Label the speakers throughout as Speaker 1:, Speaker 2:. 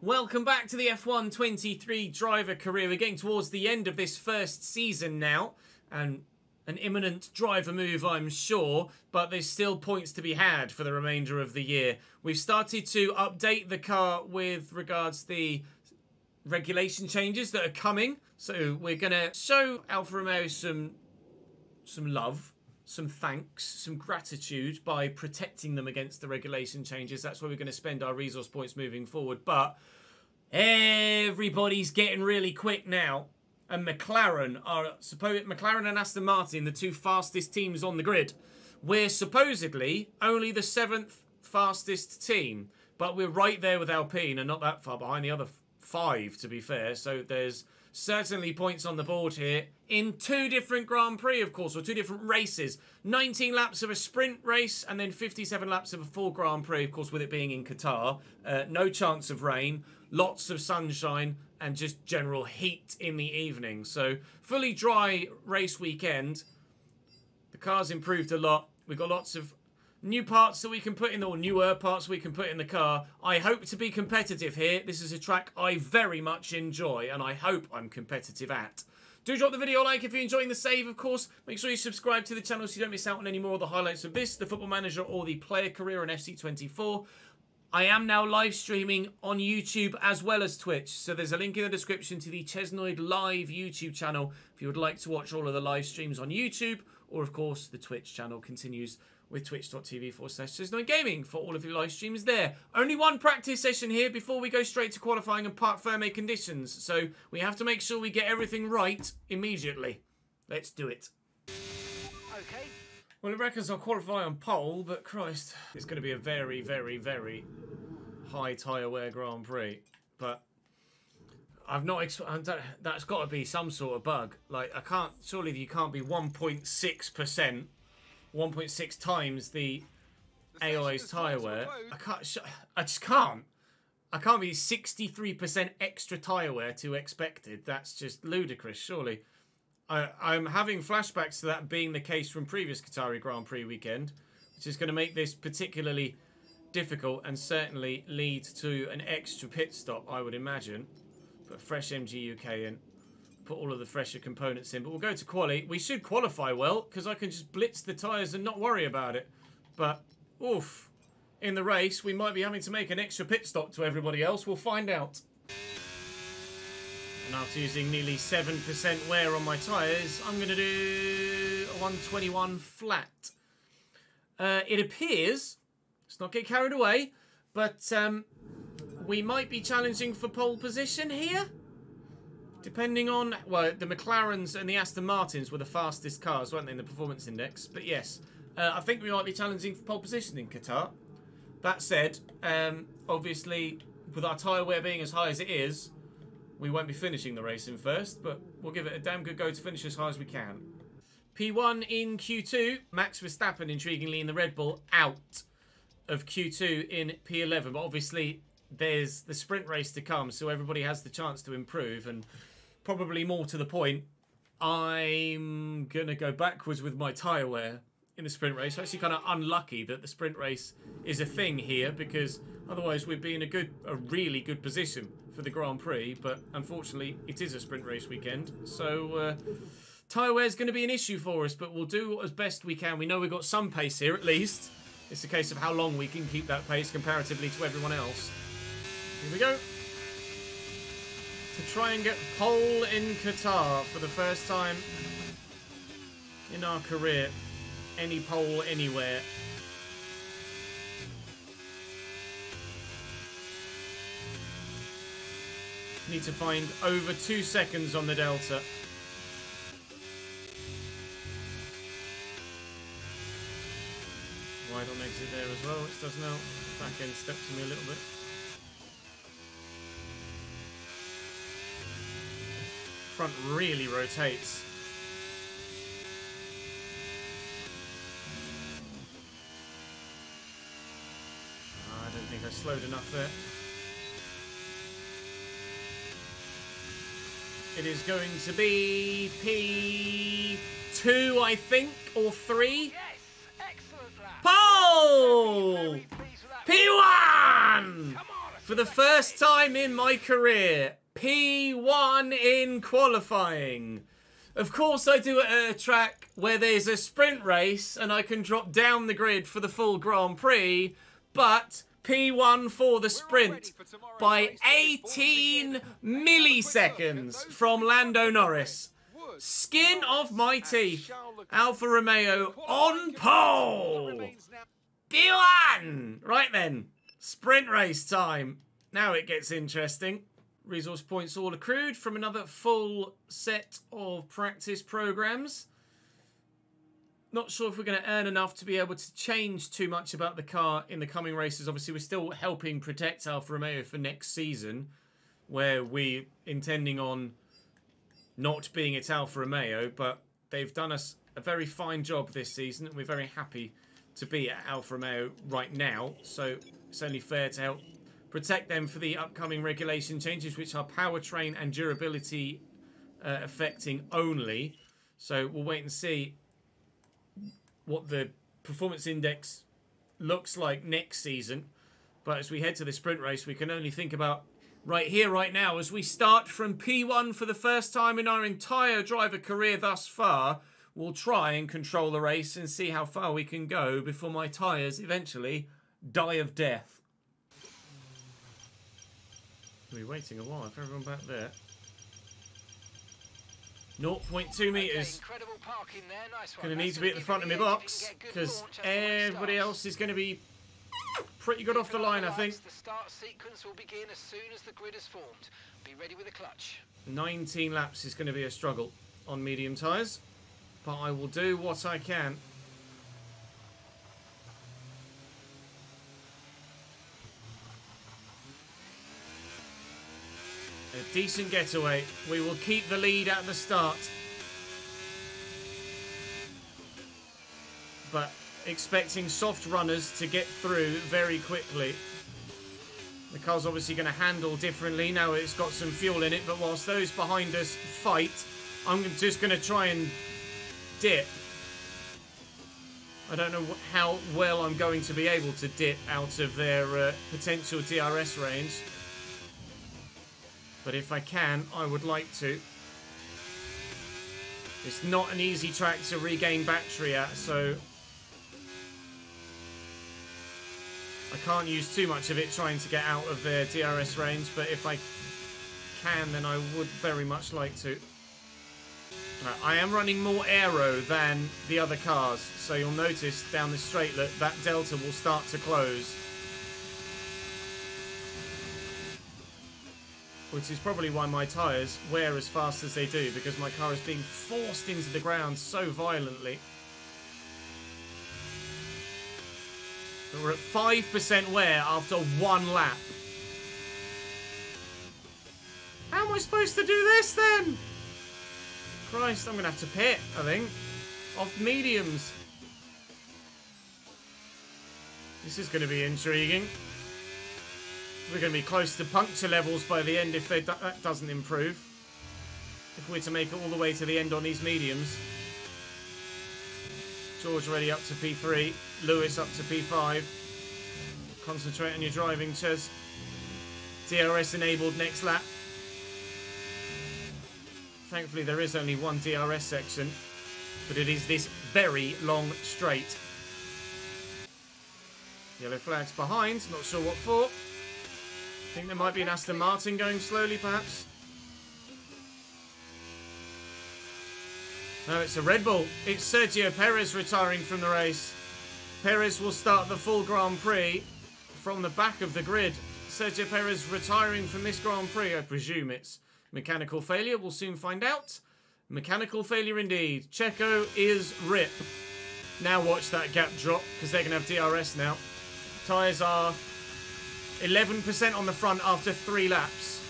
Speaker 1: Welcome back to the F1 23 driver career. We're getting towards the end of this first season now, and an imminent driver move, I'm sure, but there's still points to be had for the remainder of the year. We've started to update the car with regards to the regulation changes that are coming, so we're going to show Alfa Romeo some love, some thanks, some gratitude by protecting them against the regulation changes. That's where we're going to spend our resource points moving forward. But everybody's getting really quick now, and McLaren and Aston Martin, the two fastest teams on the grid. We're supposedly only the 7th fastest team, but we're right there with Alpine and not that far behind the other 5, to be fair. So there's certainly points on the board here in 2 different Grand Prix, of course, or 2 different races. 19 laps of a sprint race and then 57 laps of a full Grand Prix, of course, with it being in Qatar. No chance of rain, lots of sunshine, and just general heat in the evening. So fully dry race weekend. The car's improved a lot. We've got lots of new parts that we can put in, or newer parts we can put in the car. I hope to be competitive here. This is a track I very much enjoy, and I hope I'm competitive at. Do drop the video a like if you're enjoying the save, of course. Make sure you subscribe to the channel so you don't miss out on any more of the highlights of this, the Football Manager, or the player career on FC24. I am now live streaming on YouTube as well as Twitch, so there's a link in the description to the Chesnoid Live YouTube channel if you would like to watch all of the live streams on YouTube, or of course the Twitch channel continues with twitch.tv/ChesnoidGaming for all of your live streams there. Only one practice session here before we go straight to qualifying and parc fermé conditions, so we have to make sure we get everything right immediately. Let's do it. Okay. Well, it reckons I'll qualify on pole, but Christ, it's going to be a very, very, very high tyre wear Grand Prix. But I've not. That's got to be some sort of bug. Like, I can't. Surely you can't be 1.6%, 1.6 times the AI's tyre wear. I can't. I just can't. I can't be 63% extra tyre wear to expected. That's just ludicrous. Surely. I'm having flashbacks to that being the case from previous Qatari Grand Prix weekend, which is going to make this particularly difficult and certainly lead to an extra pit stop, I would imagine. Put fresh MG UK in, put all of the fresher components in, but we'll go to quali. We should qualify well, because I can just blitz the tyres and not worry about it. But, oof, in the race, we might be having to make an extra pit stop to everybody else. We'll find out. And after using nearly 7% wear on my tyres, I'm going to do a 121 flat. It appears, let's not get carried away, but we might be challenging for pole position here. Depending on, well, the McLarens and the Aston Martins were the fastest cars, weren't they, in the performance index? But yes, I think we might be challenging for pole position in Qatar. That said, obviously, with our tyre wear being as high as it is, we won't be finishing the race in first, but we'll give it a damn good go to finish as high as we can. P1 in Q2, Max Verstappen, intriguingly, in the Red Bull, out of Q2 in P11. But obviously, there's the sprint race to come, so everybody has the chance to improve. And probably more to the point, I'm going to go backwards with my tyre wear in the sprint race. Actually kind of unlucky that the sprint race is a thing here, because otherwise we'd be in a really good position for the Grand Prix, but unfortunately it is a sprint race weekend, so tyre wear is going to be an issue for us, but we'll do as best we can. We know we've got some pace here at least. It's a case of how long we can keep that pace comparatively to everyone else. Here we go. To try and get pole in Qatar for the first time in our career. Any pole anywhere. Need to find over 2 seconds on the delta. Wide on exit there as well, which does now. Back end step to me a little bit. Front really rotates. I don't think I slowed enough there. It is going to be P2, I think, or 3.
Speaker 2: Yes, excellent lap.
Speaker 1: Pole! P1! For the first time in my career, P1 in qualifying. Of course, I do it at a track where there's a sprint race and I can drop down the grid for the full Grand Prix, but P1 for the sprint by 18 milliseconds from Lando Norris. Skin of my teeth. Alfa Romeo on pole. P1! Right then, sprint race time. Now it gets interesting. Resource points all accrued from another full set of practice programs. Not sure if we're going to earn enough to be able to change too much about the car in the coming races. Obviously, we're still helping protect Alfa Romeo for next season, where we're intending on not being at Alfa Romeo, but they've done us a very fine job this season, and we're very happy to be at Alfa Romeo right now. So it's only fair to help protect them for the upcoming regulation changes, which are powertrain and durability affecting only. So we'll wait and see what the performance index looks like next season. But as we head to the sprint race, we can only think about right here, right now, as we start from P1 for the first time in our entire driver career thus far. We'll try and control the race and see how far we can go before my tyres eventually die of death. We'll be waiting a while for everyone back there. 0.2 metres. Going to need to be at the front of my box because everybody else is going to be pretty good off the line, I think.
Speaker 2: The start sequence will begin as soon as the grid is formed. Be ready with the clutch.
Speaker 1: 19 laps is going to be a struggle on medium tyres, but I will do what I can. A decent getaway. We will keep the lead at the start, but expecting soft runners to get through very quickly. The car's obviously going to handle differently now it's got some fuel in it, but whilst those behind us fight, I'm just going to try and dip. I don't know how well I'm going to be able to dip out of their potential DRS range. But if I can, I would like to. It's not an easy track to regain battery at, so I can't use too much of it trying to get out of their DRS range, but if I can, then I would very much like to. I am running more aero than the other cars, so you'll notice down the straight that delta will start to close. Which is probably why my tyres wear as fast as they do, because my car is being forced into the ground so violently. But we're at 5% wear after one lap. How am I supposed to do this then? Christ, I'm going to have to pit, I think. Off mediums. This is going to be intriguing. We're going to be close to puncture levels by the end if that doesn't improve. If we're to make it all the way to the end on these mediums. George already up to P3. Lewis up to P5. Concentrate on your driving, Ches. DRS enabled next lap. Thankfully there is only one DRS section, but it is this very long straight. Yellow flags behind, not sure what for. I think there might be an Aston Martin going slowly, perhaps. No, it's a Red Bull. It's Sergio Perez retiring from the race. Perez will start the full Grand Prix from the back of the grid. Sergio Perez retiring from this Grand Prix. I presume it's mechanical failure. We'll soon find out. Mechanical failure indeed. Checo is RIP. Now watch that gap drop, because they're going to have DRS now. Tyres are 11% on the front after 3 laps.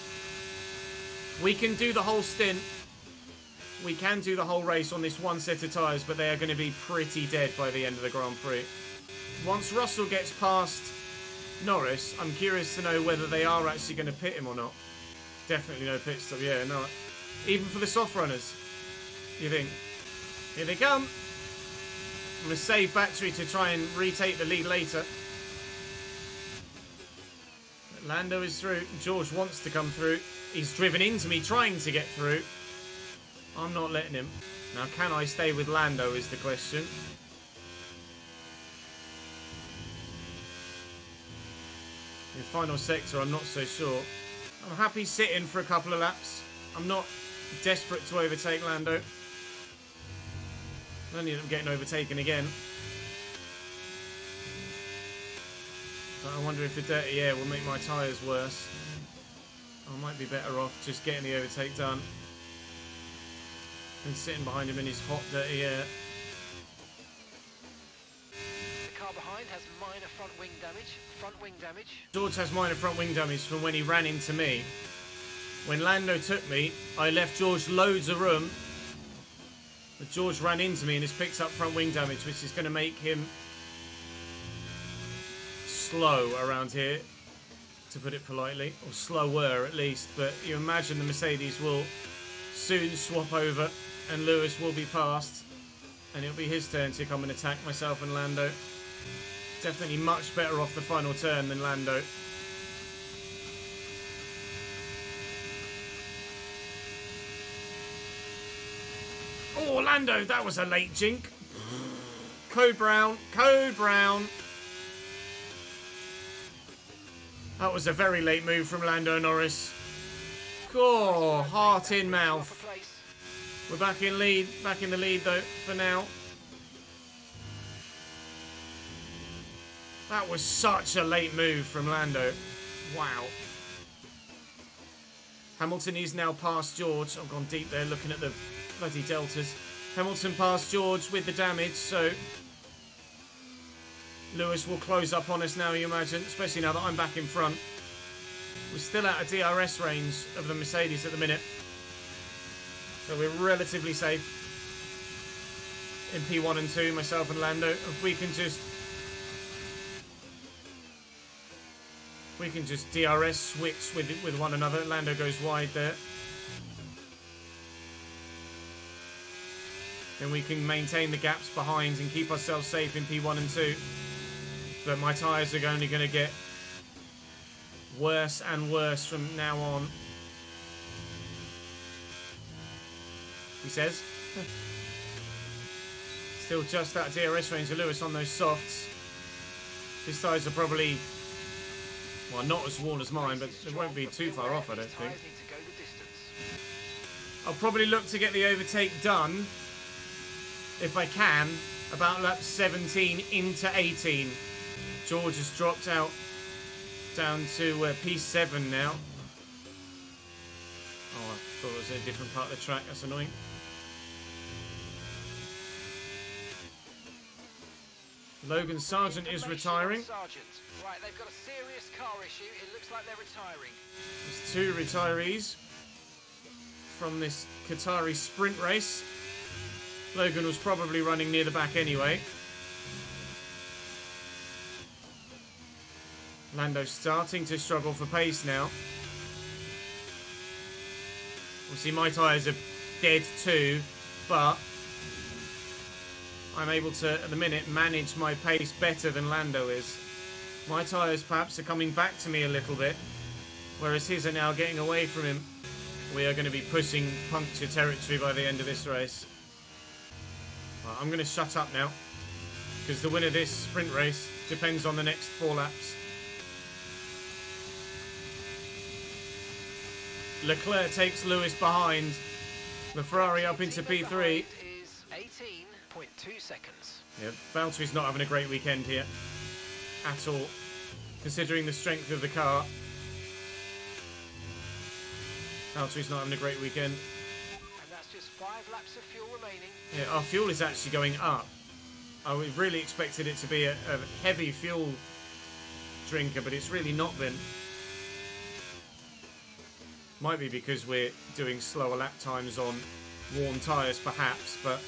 Speaker 1: We can do the whole stint. We can do the whole race on this one set of tyres, but they are going to be pretty dead by the end of the Grand Prix. Once Russell gets past Norris, I'm curious to know whether they are actually going to pit him or not. Definitely no pit stop. Yeah, no. Even for the soft runners, you think? Here they come. I'm going to save battery to try and retake the lead later. Lando is through. George wants to come through. He's driven into me trying to get through. I'm not letting him. Now, can I stay with Lando is the question. In final sector, I'm not so sure. I'm happy sitting for a couple of laps. I'm not desperate to overtake Lando. I only end up getting overtaken again. But I wonder if the dirty air will make my tyres worse. I might be better off just getting the overtake done and sitting behind him in his hot, dirty air.
Speaker 2: The car behind has minor front wing damage. Front wing damage.
Speaker 1: George has minor front wing damage from when he ran into me. When Lando took me, I left George loads of room. But George ran into me and has picked up front wing damage, which is going to make him slow around here, to put it politely, or slower at least. But you imagine the Mercedes will soon swap over and Lewis will be passed and it'll be his turn to come and attack myself and Lando. Definitely much better off the final turn than Lando. Oh, Lando, that was a late jink. Code Brown, Code Brown. That was a very late move from Lando Norris. Oh, heart in mouth. We're back in the lead though, for now. That was such a late move from Lando. Wow. Hamilton is now past George. I've gone deep there looking at the bloody deltas. Hamilton past George with the damage, so Lewis will close up on us now, you imagine, especially now that I'm back in front. We're still out of DRS range of the Mercedes at the minute, so we're relatively safe in P1 and 2, myself and Lando. If we can just DRS switch with one another. Lando goes wide there. Then we can maintain the gaps behind and keep ourselves safe in P1 and 2. But my tyres are only going to get worse and worse from now on. He says. Still just out of DRS range of Lewis on those softs. His tyres are probably, well, not as worn as mine, but they won't be too far off, I don't think. I'll probably look to get the overtake done, if I can, about lap 17 into 18. George has dropped out down to P7 now. Oh, I thought it was a different part of the track. That's annoying. Logan Sargent is retiring.
Speaker 2: Right, they've got a serious car issue. It looks like they're retiring.
Speaker 1: There's two retirees from this Qatari sprint race. Logan was probably running near the back anyway. Lando's starting to struggle for pace now. Obviously my tyres are dead too, but I'm able to, at the minute, manage my pace better than Lando is. My tyres perhaps are coming back to me a little bit, whereas his are now getting away from him. We are going to be pushing puncture territory by the end of this race. Right, I'm going to shut up now, because the winner of this sprint race depends on the next 4 laps. Leclerc takes Lewis behind. The Ferrari up into P3.
Speaker 2: Is 18.2 seconds.
Speaker 1: Yeah, Valtteri's not having a great weekend here at all, considering the strength of the car. Valtteri's not having a great weekend.
Speaker 2: And that's just 5 laps of fuel remaining.
Speaker 1: Yeah, our fuel is actually going up. I really expected it to be a heavy fuel drinker, but it's really not been. Might be because we're doing slower lap times on worn tyres, perhaps, but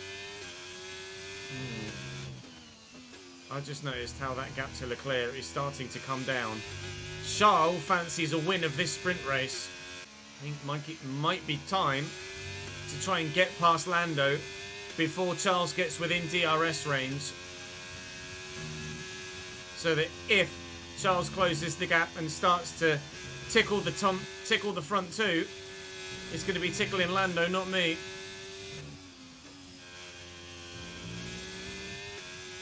Speaker 1: I just noticed how that gap to Leclerc is starting to come down. Charles fancies a win of this sprint race. I think it might be time to try and get past Lando before Charles gets within DRS range, so that if Charles closes the gap and starts to tickle the front two, it's going to be tickling Lando, not me.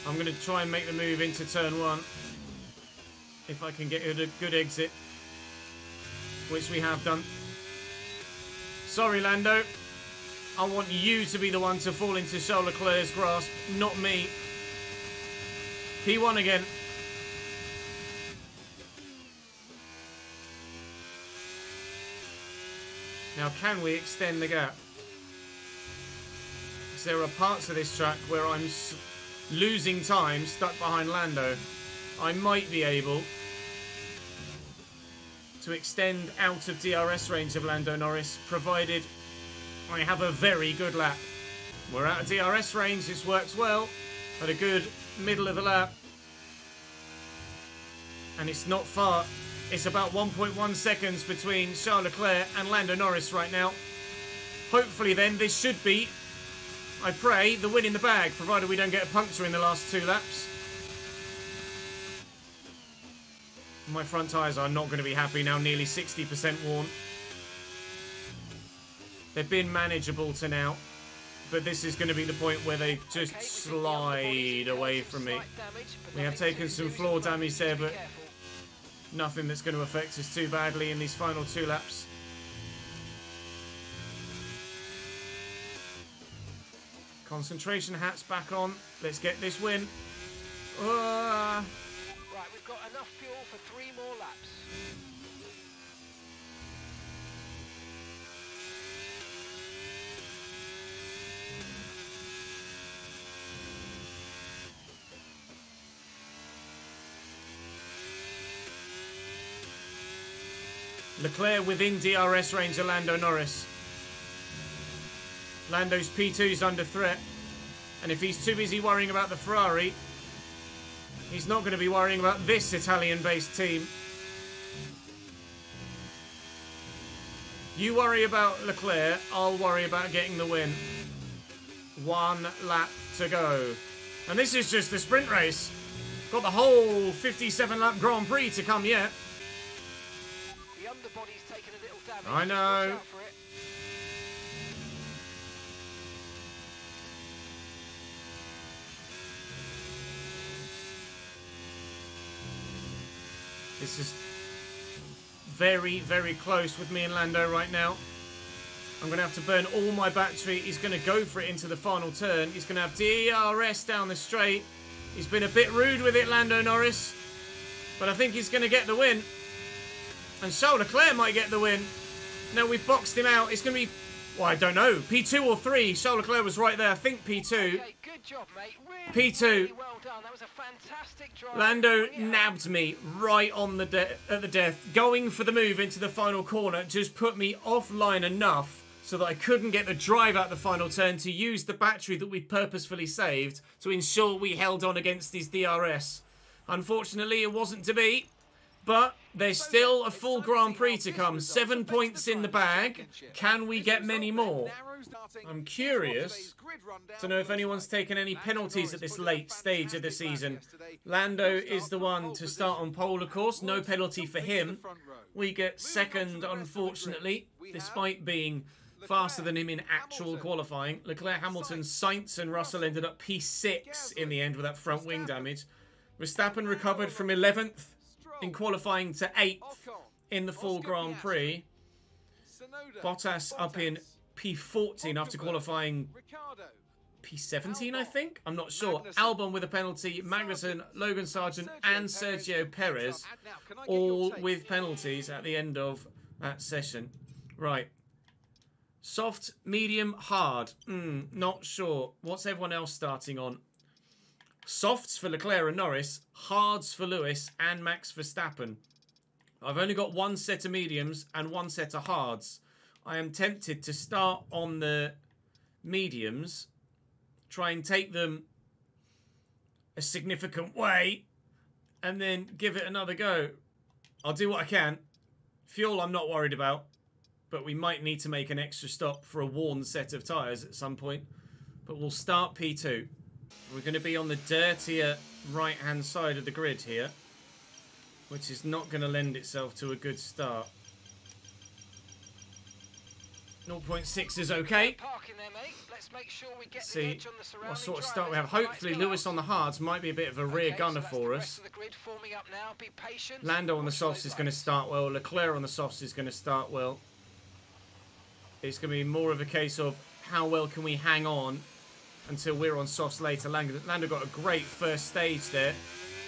Speaker 1: I'm going to try and make the move into turn one. If I can get a good exit. Which we have done. Sorry, Lando. I want you to be the one to fall into Charles Leclerc's grasp, not me. P1 again. Now, can we extend the gap? Because there are parts of this track where I'm losing time stuck behind Lando. I might be able to extend out of DRS range of Lando Norris, provided I have a very good lap. We're out of DRS range, this works well. Had a good middle of the lap. And it's not far. It's about 1.1 seconds between Charles Leclerc and Lando Norris right now. Hopefully then, this should be, I pray, the win in the bag, provided we don't get a puncture in the last 2 laps. My front tyres are not going to be happy now, nearly 60% worn. They've been manageable to now, but this is going to be the point where they just slide away from me. We have taken some floor damage there, but nothing that's going to affect us too badly in these final 2 laps. Concentration hats back on. Let's get this win.
Speaker 2: Right, we've got enough fuel for 3 more laps.
Speaker 1: Leclerc within DRS range of Lando Norris. Lando's P2's under threat. And if he's too busy worrying about the Ferrari, he's not going to be worrying about this Italian-based team. You worry about Leclerc, I'll worry about getting the win. 1 lap to go. And this is just the sprint race. Got the whole 57-lap Grand Prix to come yet.
Speaker 2: The underbody's taken a little damage.
Speaker 1: I know.
Speaker 2: Watch out for it.
Speaker 1: This is very, very close with me and Lando right now. I'm going to have to burn all my battery. He's going to go for it into the final turn. He's going to have DRS down the straight. He's been a bit rude with it, Lando Norris. But I think he's going to get the win. And Charles Leclerc might get the win. No, we've boxed him out. It's going to be, well, I don't know, P2 or 3. Charles Leclerc was right there. I think P2.
Speaker 2: Okay, good job, mate. Really,
Speaker 1: P2.
Speaker 2: really well done. That was a fantastic drive.
Speaker 1: Lando nabbed me right on the at the death. Going for the move into the final corner just put me offline enough so that I couldn't get the drive out the final turn to use the battery that we purposefully saved to ensure we held on against his DRS. Unfortunately, it wasn't to be, but there's still a full Grand Prix to come. 7 points in the bag. Can we get many more? I'm curious to know if anyone's taken any penalties at this late stage of the season. Lando is the one to start on pole, of course. No penalty for him. We get second, unfortunately, despite being faster than him in actual qualifying. Leclerc, Hamilton, Sainz and Russell ended up P6 in the end with that front wing damage. Verstappen recovered from 11th in qualifying to 8th in the full Grand Prix. Bottas up in P14 after qualifying P17, I think? I'm not sure. Albon with a penalty, Magnussen, Logan Sargent and Sergio Perez all with penalties at the end of that session. Right. Soft, medium, hard. Not sure. What's everyone else starting on? Softs for Leclerc and Norris, hards for Lewis and Max Verstappen. I've only got 1 set of mediums and 1 set of hards. I am tempted to start on the mediums, try and take them a significant way, and then give it another go. I'll do what I can. Fuel I'm not worried about, but we might need to make an extra stop for a worn set of tyres at some point. But we'll start P2. We're going to be on the dirtier right-hand side of the grid here. which is not going to lend itself to a good start. 0.6 is okay. Let's see what sort of start we have. Hopefully Lewis on the hards might be a bit of a rear gunner for us. Lando on the softs is going to start well. Leclerc on the softs is going to start well. It's going to be more of a case of how well can we hang on until we're on softs later. Lando got a great first stage there.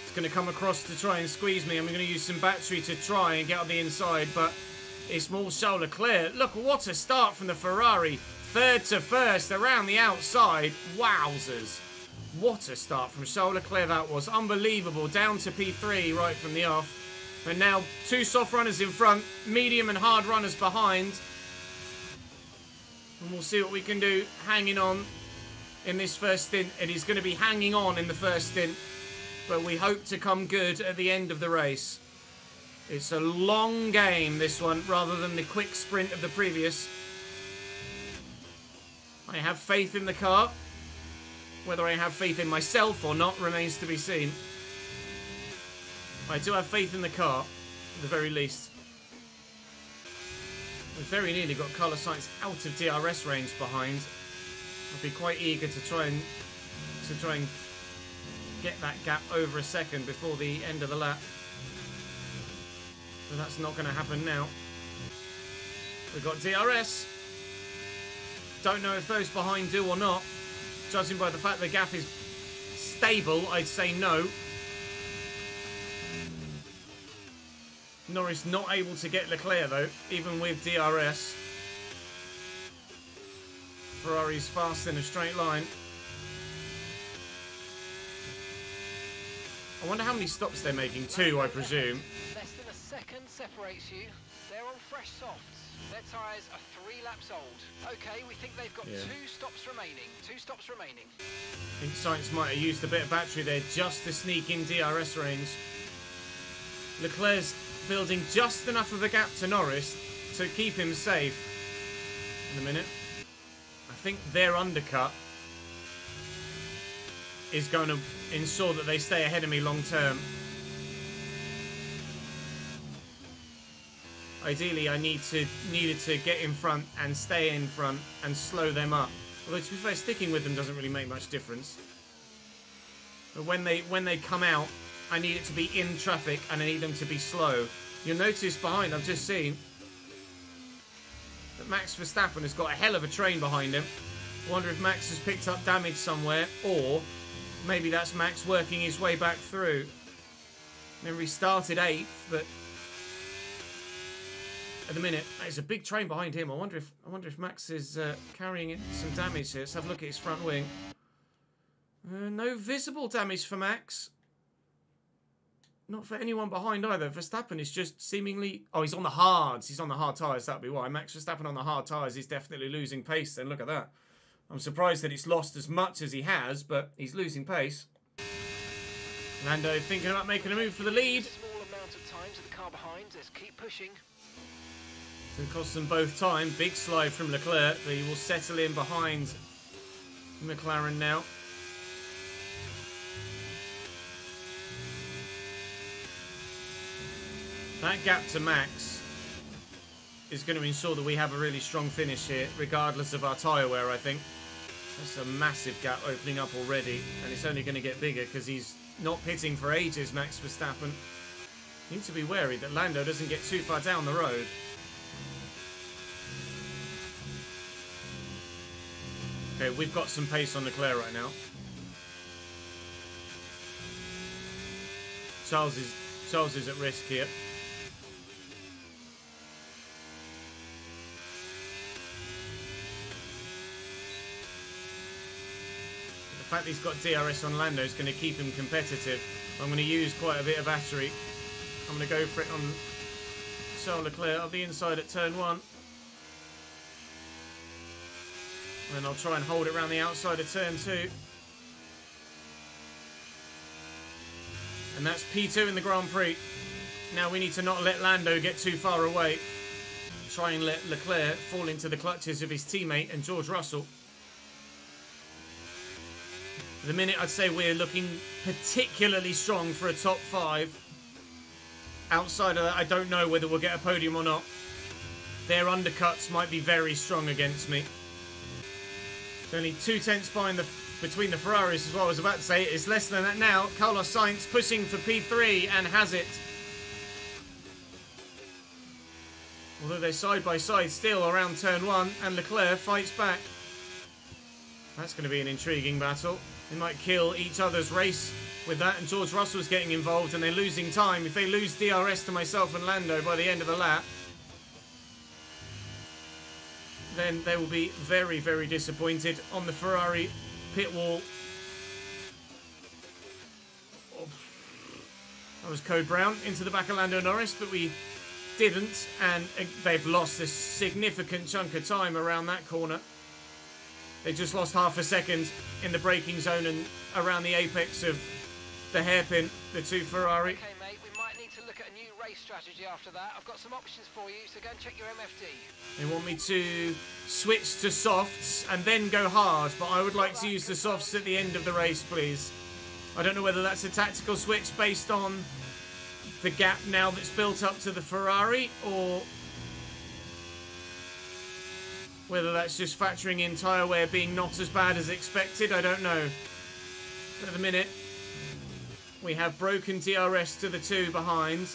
Speaker 1: It's going to come across to try and squeeze me. I'm going to use some battery to try and get on the inside, but it's more so Leclerc. Look, what a start from the Ferrari. Third to first, around the outside. Wowzers. What a start from Charles Leclerc that was. Unbelievable. Down to P3 right from the off. And now 2 soft runners in front, medium and hard runners behind. And we'll see what we can do hanging on in this first stint. It is going to be hanging on in the first stint, but we hope to come good at the end of the race. It's a long game, this one, rather than the quick sprint of the previous. I have faith in the car. Whether I have faith in myself or not remains to be seen. I do have faith in the car, at the very least. We've very nearly got colour sights out of DRS range behind. I'd be quite eager to try and get that gap over a second before the end of the lap. But that's not going to happen now. We've got DRS. Don't know if those behind do or not. Judging by the fact the gap is stable, I'd say no. Norris not able to get Leclerc though, even with DRS. Ferrari's fast in a straight line. I wonder how many stops they're making. 2, I presume.
Speaker 2: Less than a second separates you. They're on fresh softs. Their tyres are 3 laps old. Okay, we think they've got 2 stops remaining. 2 stops remaining.
Speaker 1: I think Sainz might have used a bit of battery there just to sneak in DRS range. Leclerc's building just enough of a gap to Norris to keep him safe. In a minute. I think their undercut is going to ensure that they stay ahead of me long term. Ideally, I needed to get in front and stay in front and slow them up. Although, to be fair, sticking with them doesn't really make much difference. But when they come out, I need it to be in traffic and I need them to be slow. You'll notice behind, I've just seen that Max Verstappen has got a hell of a train behind him. I wonder if Max has picked up damage somewhere, or maybe that's Max working his way back through. Remember, he started 8th, but at the minute, there's a big train behind him. I wonder if Max is carrying some damage here. Let's have a look at his front wing. No visible damage for Max. Not for anyone behind either. Verstappen is just seemingly... Oh, he's on the hards. He's on the hard tyres. That'd be why. Max Verstappen on the hard tyres is definitely losing pace then. Look at that. I'm surprised that it's lost as much as he has, but he's losing pace. Lando thinking about making a move for the lead.
Speaker 2: Small amount of time to the car behind. Let's keep pushing.
Speaker 1: It's going to cost them both time. Big slide from Leclerc. He will settle in behind McLaren now. That gap to Max is going to ensure that we have a really strong finish here, regardless of our tyre wear, I think. That's a massive gap opening up already, and it's only going to get bigger because he's not pitting for ages, Max Verstappen. You need to be wary that Lando doesn't get too far down the road. Okay, we've got some pace on Leclerc right now. Charles is at risk here. The fact that he's got DRS on Lando is going to keep him competitive. I'm going to use quite a bit of battery. I'm going to go for it on Charles Leclerc on the inside at turn 1. And I'll try and hold it around the outside of turn 2. And that's P2 in the Grand Prix. Now we need to not let Lando get too far away. Try and let Leclerc fall into the clutches of his teammate and George Russell. At the minute, I'd say we're looking particularly strong for a top 5. outside of that, I don't know whether we'll get a podium or not. Their undercuts might be very strong against me. It's only 2/10 behind between the Ferraris as well. I was about to say it's less than that now. Carlos Sainz pushing for P3 and has it. Although they're side by side still around turn 1, and Leclerc fights back. That's going to be an intriguing battle. They might kill each other's race with that, and George Russell's getting involved and they're losing time. If they lose DRS to myself and Lando by the end of the lap, then they will be very, very disappointed. On the Ferrari pit wall. Oh, that was Code Brown into the back of Lando Norris, but we didn't, and they've lost a significant chunk of time around that corner. They just lost half a second in the braking zone and around the apex of the hairpin, the two Ferrari.
Speaker 2: Okay, mate, we might need to look at a new race strategy after that. I've got some options for you, so go and check your MFD.
Speaker 1: They want me to switch to softs and then go hard, but I would like to use the softs at the end of the race, please. I don't know whether that's a tactical switch based on the gap now that's built up to the Ferrari, or whether that's just factoring in tyre wear being not as bad as expected. I don't know. At the minute, we have broken DRS to the two behind,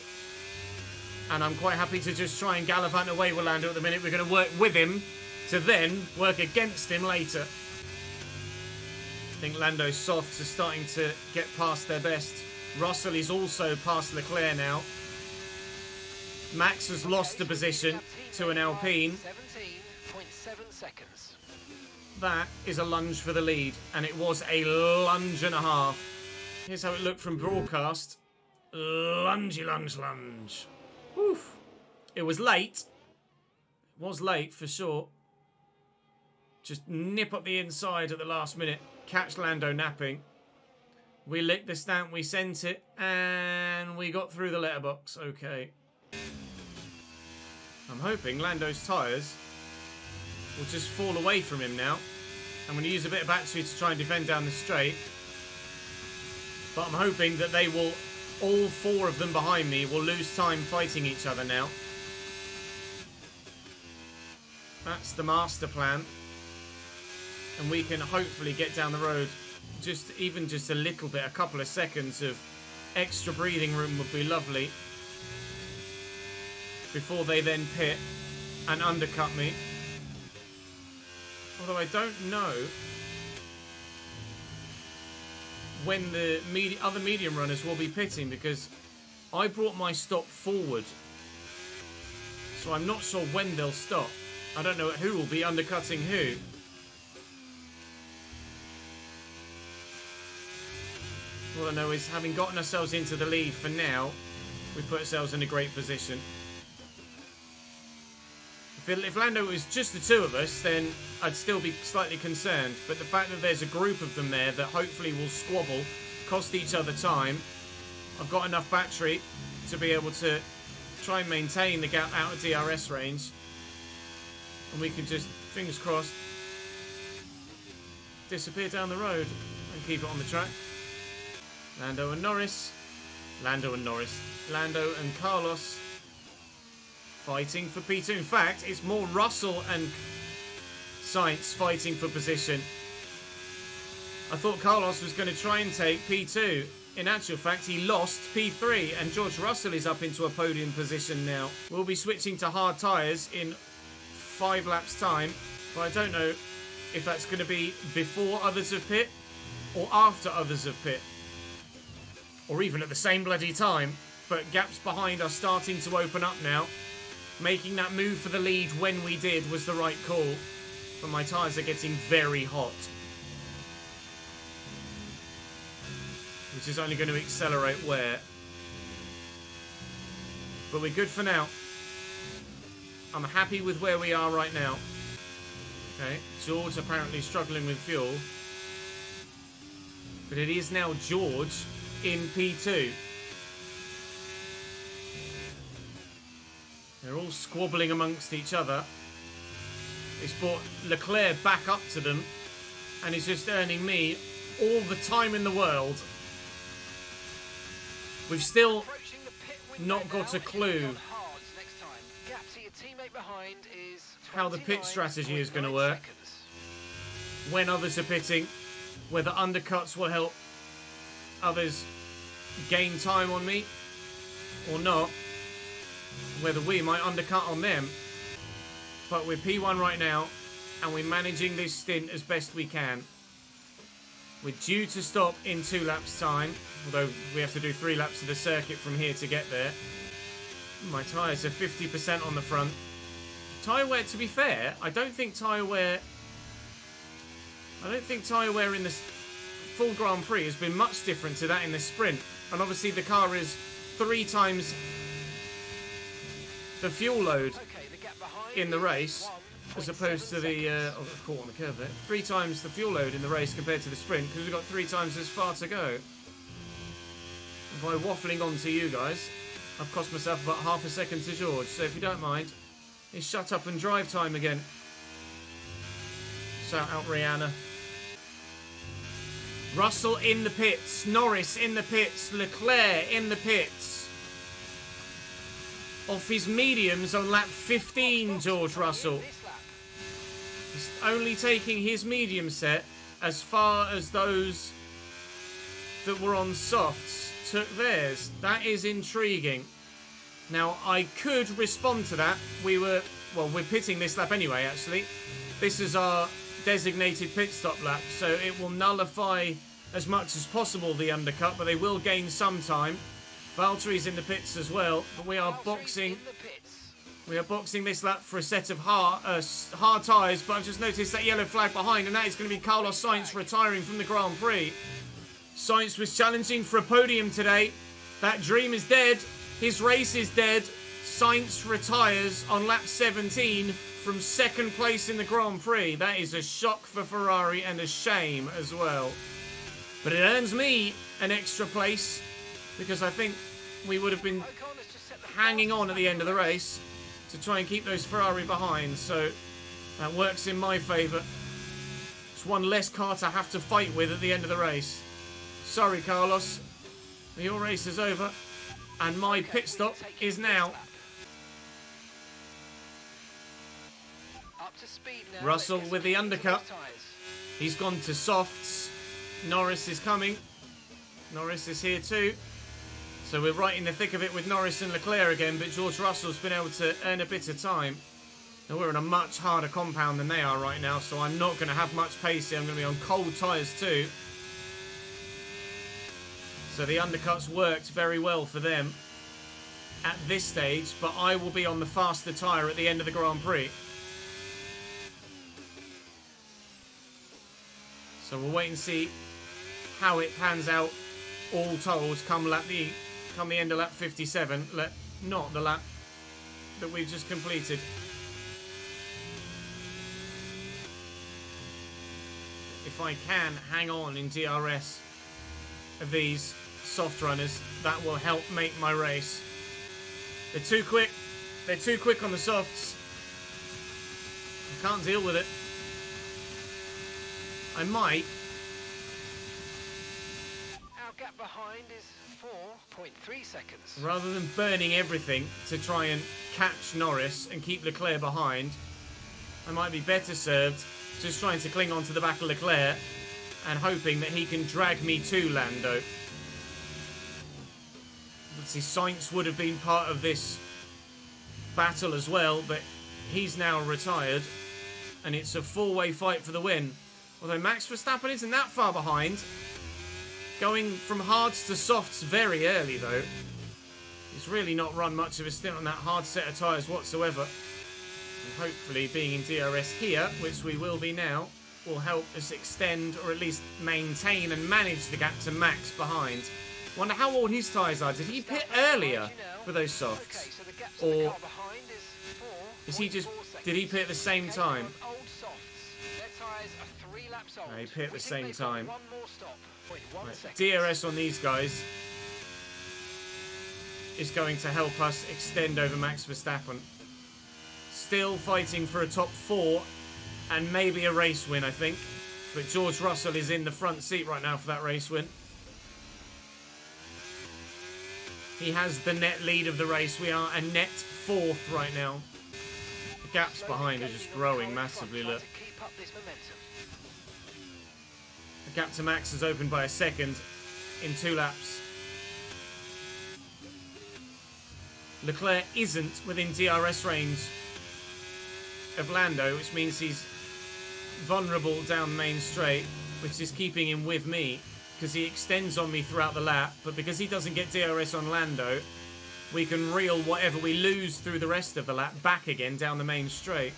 Speaker 1: and I'm quite happy to just try and gallivant away with Lando at the minute. We're going to work with him to then work against him later. I think Lando's softs are starting to get past their best. Russell is also past Leclerc now. Max has lost a position to an Alpine.
Speaker 2: 17.7 seconds.
Speaker 1: That is a lunge for the lead, and it was a lunge and a half. Here's how it looked from broadcast. Lungey lunge lunge. Oof. It was late. It was late for sure. Just nip up the inside at the last minute. Catch Lando napping. We licked the stamp, we sent it, and we got through the letterbox. Okay. I'm hoping Lando's tyres will just fall away from him now. I'm going to use a bit of battery to try and defend down the straight. But I'm hoping that they will, all four of them behind me, will lose time fighting each other now. That's the master plan. And we can hopefully get down the road even just a little bit. A couple of seconds of extra breathing room would be lovely before they then pit and undercut me. Although I don't know when the other medium runners will be pitting, because I brought my stop forward, so I'm not sure when they'll stop. I don't know who will be undercutting who. All I know is, having gotten ourselves into the lead for now, we put ourselves in a great position. If Lando was just the two of us, then I'd still be slightly concerned. But the fact that there's a group of them there that hopefully will squabble, cost each other time. I've got enough battery to be able to try and maintain the gap out of DRS range. And we can just, fingers crossed, disappear down the road and keep it on the track. Lando and Norris. Lando and Norris. Lando and Carlos fighting for P2. In fact, it's more Russell and Sainz fighting for position. I thought Carlos was going to try and take P2. In actual fact, he lost P3, and George Russell is up into a podium position now. We'll be switching to hard tyres in 5 laps' time, but I don't know if that's going to be before others have pit or after others have pit, or even at the same bloody time. But gaps behind are starting to open up now. Making that move for the lead when we did was the right call, but my tyres are getting very hot, which is only going to accelerate wear. But we're good for now. I'm happy with where we are right now. Okay, George apparently struggling with fuel, but it is now George in P2. They're all squabbling amongst each other. It's brought Leclerc back up to them, and is just earning me all the time in the world. We've still not got a clue how the pit strategy is going to work. When others are pitting, whether undercuts will help others gain time on me or not. Whether we might undercut on them. But we're P1 right now, and we're managing this stint as best we can. We're due to stop in 2 laps time, although we have to do 3 laps of the circuit from here to get there. My tyres are 50% on the front. Tyre wear, to be fair, I don't think tyre wear in the full Grand Prix has been much different to that in the sprint. And obviously the car is 3 times the fuel load in the race, as opposed to the oh, got caught on the curve there. 3 times the fuel load in the race compared to the sprint, because we've got 3 times as far to go. And by waffling on to you guys, I've cost myself about half a second to George. So if you don't mind, it's shut up and drive time again. Shout out Rihanna. Russell in the pits, Norris in the pits, Leclerc in the pits. Off his mediums on lap 15, George Russell. He's only taking his medium set as far as those that were on softs took theirs. That is intriguing. Now, I could respond to that. We're pitting this lap anyway, actually. This is our designated pit stop lap, so it will nullify as much as possible the undercut, but they will gain some time. Valtteri's in the pits as well, but we are boxing this lap for a set of hard tyres, but I've just noticed that yellow flag behind, and that is going to be Carlos Sainz retiring from the Grand Prix. Sainz was challenging for a podium today. That dream is dead. His race is dead. Sainz retires on lap 17 from 2nd place in the Grand Prix. That is a shock for Ferrari and a shame as well. But it earns me an extra place, because I think we would have been hanging on at the end of the race to try and keep those Ferrari behind. So that works in my favour. It's one less car to have to fight with at the end of the race. Sorry, Carlos. Your race is over. And my pit stop is now. Russell with the undercut. He's gone to softs. Norris is coming. Norris is here too. So we're right in the thick of it with Norris and Leclerc again, but George Russell's been able to earn a bit of time. Now we're in a much harder compound than they are right now, so I'm not going to have much pace here. I'm going to be on cold tyres too. So the undercuts worked very well for them at this stage, but I will be on the faster tyre at the end of the Grand Prix. So we'll wait and see how it pans out, all told, come the end of lap 57, not the lap that we've just completed. If I can hang on in DRS of these soft runners, that will help make my race. They're too quick. They're too quick on the softs. I can't deal with it. I might.
Speaker 2: Our gap behind is 4.3 seconds.
Speaker 1: Rather than burning everything to try and catch Norris and keep Leclerc behind, I might be better served just trying to cling on to the back of Leclerc and hoping that he can drag me to Lando. Obviously, Sainz would have been part of this battle as well, but he's now retired, and it's a four-way fight for the win. Although Max Verstappen isn't that far behind. Going from hards to softs very early, though. He's really not run much of a stint on that hard set of tyres whatsoever. And hopefully being in DRS here, which we will be now, will help us extend or at least maintain and manage the gap to Max behind. Wonder how old his tyres are. Did he pit earlier for those softs? Or is he just... Did he pit at the same time? No, he pit at the same time. Right. DRS on these guys is going to help us extend over Max Verstappen. Still fighting for a top 4 and maybe a race win, I think. But George Russell is in the front seat right now for that race win. He has the net lead of the race. We are a net 4th right now. The gaps behind are just growing massively, look. The gap to Max has opened by a second in 2 laps. Leclerc isn't within DRS range of Lando, which means he's vulnerable down the main straight, which is keeping him with me because he extends on me throughout the lap. But because he doesn't get DRS on Lando, we can reel whatever we lose through the rest of the lap back again down the main straight.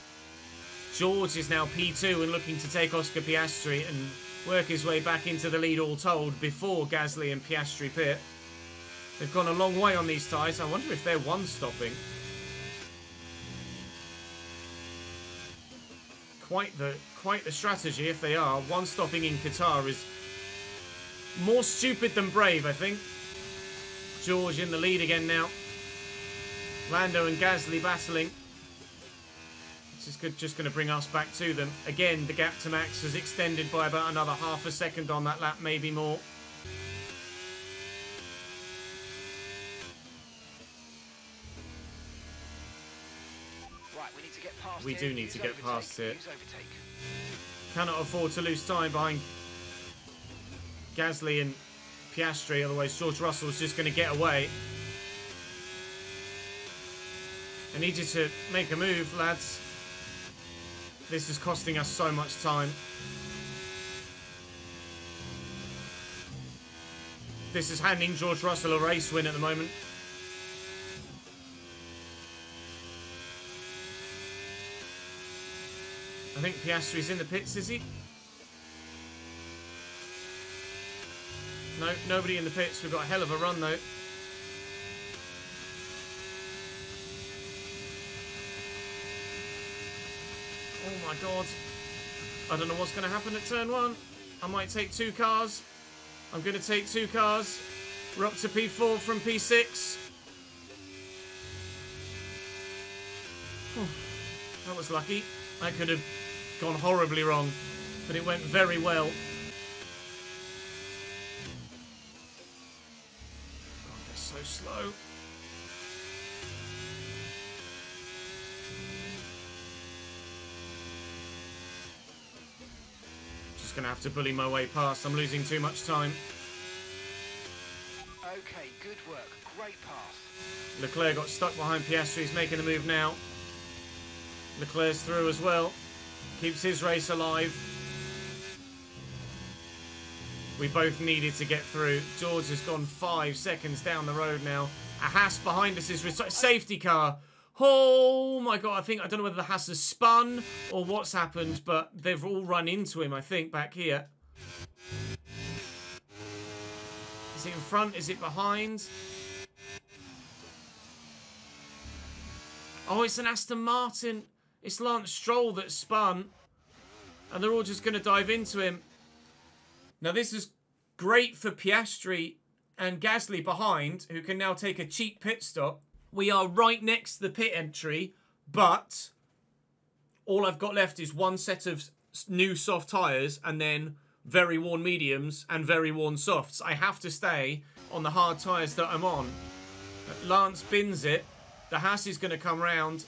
Speaker 1: George is now P2 and looking to take Oscar Piastri and work his way back into the lead all told before Gasly and Piastri pit. They've gone a long way on these tyres. I wonder if they're one-stopping. Quite the strategy if they are. One-stopping in Qatar is more stupid than brave, I think. George in the lead again now. Lando and Gasly battling. This is just going to bring us back to them. Again, the gap to Max has extended by about another half a second on that lap, maybe more. We do need to get past it. Cannot afford to lose time behind Gasly and Piastri, otherwise George Russell's just going to get away. I need you to make a move, lads. This is costing us so much time. This is handing George Russell a race win at the moment. I think Piastri's in the pits, is he? No, nobody in the pits. We've got a hell of a run, though. Oh, my God. I don't know what's going to happen at turn 1. I might take 2 cars. I'm going to take 2 cars. We're up to P4 from P6. Oh, that was lucky. I could have gone horribly wrong, but it went very well. God, they're so slow. Just going to have to bully my way past. I'm losing too much time.
Speaker 2: Okay, good work. Great pass.
Speaker 1: Leclerc got stuck behind Piastri. He's making the move now. Leclerc's through as well. Keeps his race alive. We both needed to get through. George has gone 5 seconds down the road now. A Haas behind us is safety car. Oh my God, I don't know whether the Haas has spun or what's happened, but they've all run into him, I think, back here. Is it in front? Is it behind? Oh, it's an Aston Martin. It's Lance Stroll that spun. And they're all just going to dive into him. Now, this is great for Piastri and Gasly behind, who can now take a cheap pit stop. We are right next to the pit entry, but all I've got left is 1 set of new soft tyres and then very worn mediums and very worn softs. I have to stay on the hard tyres that I'm on. Lance bins it. The Haas is going to come round.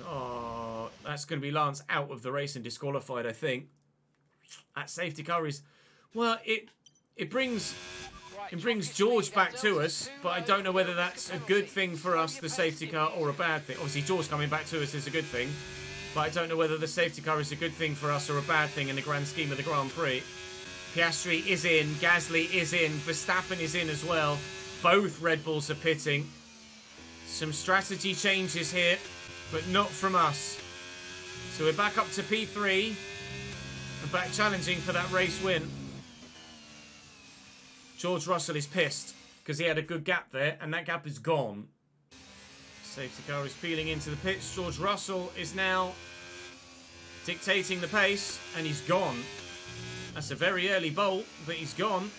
Speaker 1: Oh, that's going to be Lance out of the race and disqualified, I think. That safety car is... Well, it brings George back to us, but I don't know whether that's a good thing for us, the safety car, or a bad thing. Obviously, George coming back to us is a good thing, but I don't know whether the safety car is a good thing for us or a bad thing in the grand scheme of the Grand Prix. Piastri is in, Gasly is in, Verstappen is in as well. Both Red Bulls are pitting. Some strategy changes here, but not from us. So we're back up to P3 and back challenging for that race win. George Russell is pissed because he had a good gap there and that gap is gone. Safety car is peeling into the pits. George Russell is now dictating the pace and he's gone. That's a very early bolt, but he's gone.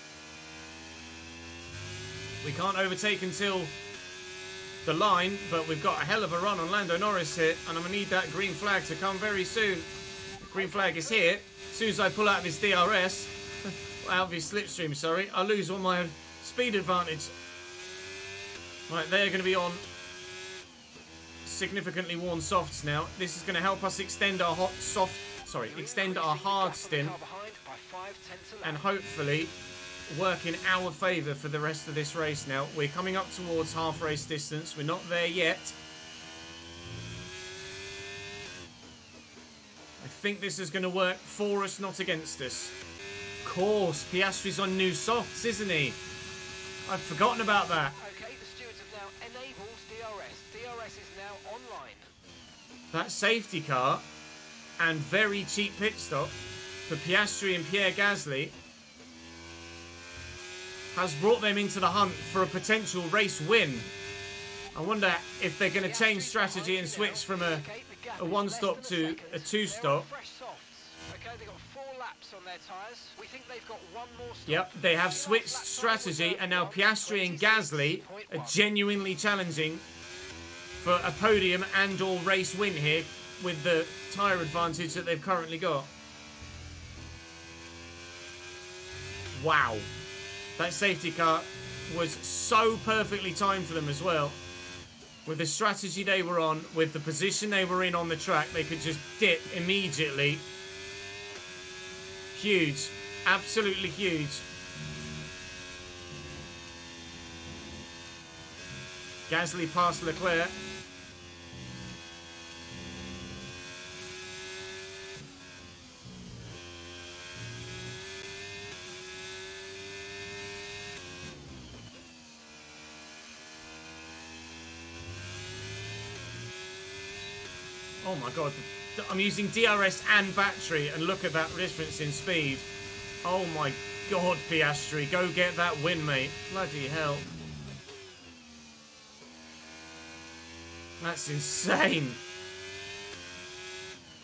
Speaker 1: We can't overtake until the line, but we've got a hell of a run on Lando Norris here, and I'm going to need that green flag to come very soon. The green flag is here. As soon as I pull out of his DRS, out of his slipstream, sorry. I lose all my speed advantage. Right, they're going to be on significantly worn softs now. This is going to help us extend our extend our hard stint and hopefully work in our favour for the rest of this race now. We're coming up towards half race distance. We're not there yet. I think this is going to work for us, not against us. Of course, Piastri's on new softs, isn't he? I've forgotten about that.
Speaker 2: Okay, the stewards have now enabled DRS. DRS is now online.
Speaker 1: That safety car and very cheap pit stop for Piastri and Pierre Gasly has brought them into the hunt for a potential race win. I wonder if they're going to change strategy and switch from a one-stop to a two-stop.
Speaker 2: Okay, they've got 4 laps on their tyres. We think they've got 1 more stop.
Speaker 1: Yep, they have switched strategy, and now Piastri and Gasly are genuinely challenging for a podium and or race win here with the tyre advantage that they've currently got. Wow. That safety car was so perfectly timed for them as well. With the strategy they were on, with the position they were in on the track, they could just dip immediately. Huge. Absolutely huge. Gasly past Leclerc. Oh my god, I'm using DRS and battery, and look at that difference in speed. Oh my god, Piastri, go get that win, mate. Bloody hell. That's insane.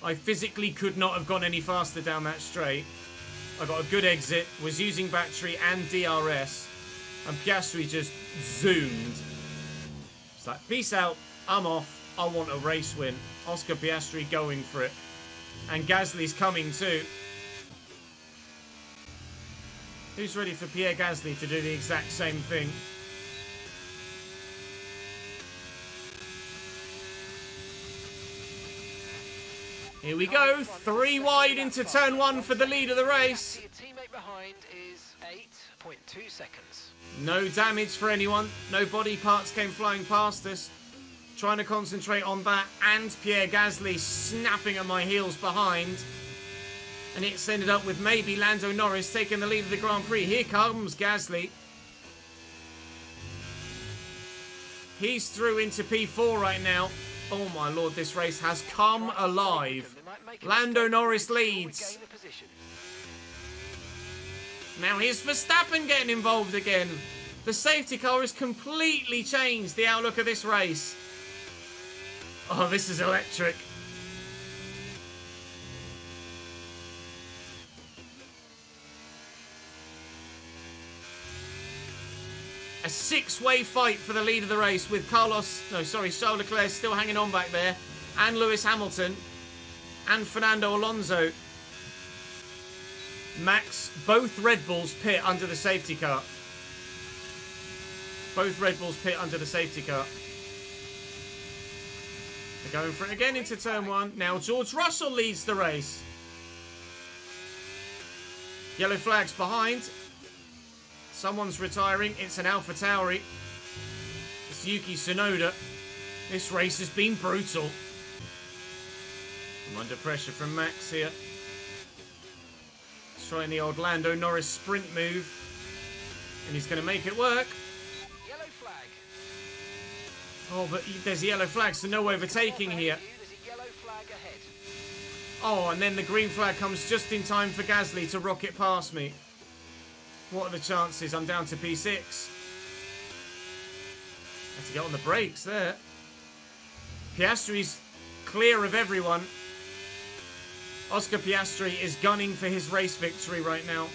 Speaker 1: I physically could not have gone any faster down that straight. I got a good exit, was using battery and DRS, and Piastri just zoomed. It's like, peace out, I'm off. I want a race win. Oscar Piastri going for it. And Gasly's coming too. Who's ready for Pierre Gasly to do the exact same thing? Here we go. 3 wide into turn 1 for the lead of the race.
Speaker 2: Your teammate behind is 8.2 seconds.
Speaker 1: No damage for anyone. No body parts came flying past us. Trying to concentrate on that, and Pierre Gasly snapping at my heels behind. And it's ended up with maybe Lando Norris taking the lead of the Grand Prix. Here comes Gasly. He's through into P4 right now. Oh my lord, this race has come alive. Lando Norris leads. Now here's Verstappen getting involved again. The safety car has completely changed the outlook of this race. Oh, this is electric. A 6-way fight for the lead of the race with Charles Leclerc still hanging on back there, and Lewis Hamilton and Fernando Alonso. Max, both Red Bulls pit under the safety car. Both Red Bulls pit under the safety car. They're going for it again into turn 1. Now George Russell leads the race. Yellow flags behind. Someone's retiring. It's an AlphaTauri. It's Yuki Tsunoda. This race has been brutal. I'm under pressure from Max here. He's trying the old Lando Norris sprint move. And he's going to make it work. Oh, but there's a yellow flag, so no overtaking here. Oh, and then the green flag comes just in time for Gasly to rocket past me. What are the chances? I'm down to P6. Had to get on the brakes there. Piastri's clear of everyone. Oscar Piastri is gunning for his race victory right now.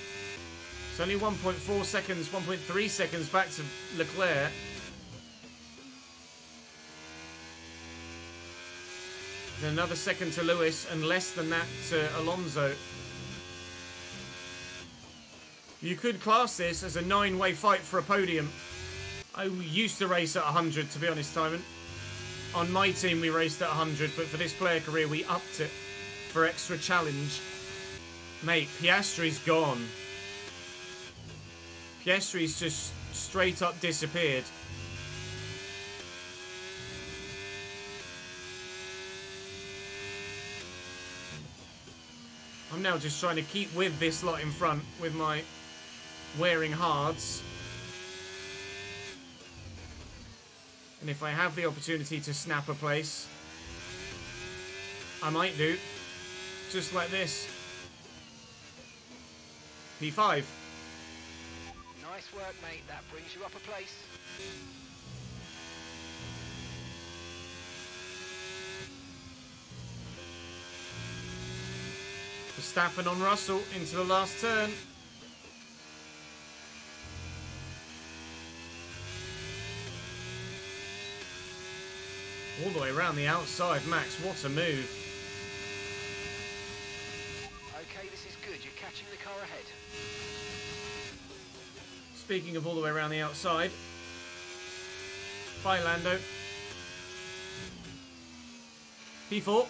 Speaker 1: It's only 1.4 seconds, 1.3 seconds back to Leclerc. And another second to Lewis, and less than that to Alonso. You could class this as a 9-way fight for a podium. I used to race at 100, to be honest, Simon. On my team, we raced at 100, but for this player career, we upped it for extra challenge. Mate, Piastri's gone. Piastri's just straight up disappeared. I'm now just trying to keep with this lot in front with my wearing hards. And if I have the opportunity to snap a place, I might do. Just like this. P5.
Speaker 2: Nice work, mate. That brings you up a place.
Speaker 1: Verstappen on Russell into the last turn. All the way around the outside, Max. What a move.
Speaker 2: Okay, this is good. You're catching the car ahead.
Speaker 1: Speaking of all the way around the outside. Bye, Lando. P4.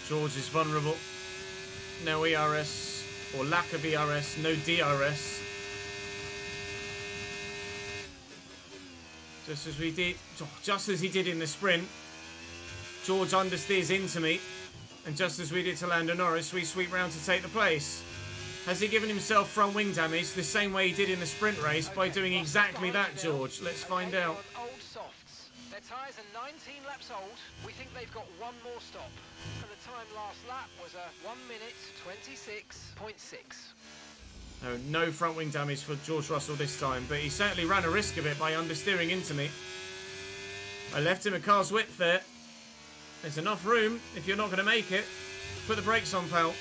Speaker 1: George is vulnerable. No ERS, or lack of ERS, no DRS. Just as he did in the sprint, George understeers into me, and just as we did to Lando Norris, we sweep round to take the place. Has he given himself front wing damage the same way he did in the sprint race by doing exactly that, George? Let's find out.
Speaker 2: Old softs. Their tyres are 19 laps old. We think they've got one more stop. And the time last lap was a 1 minute 26.6.
Speaker 1: No front wing damage for George Russell this time, but he certainly ran a risk of it by understeering into me. I left him a car's width there. There's enough room if you're not going to make it. Put the brakes on, pal.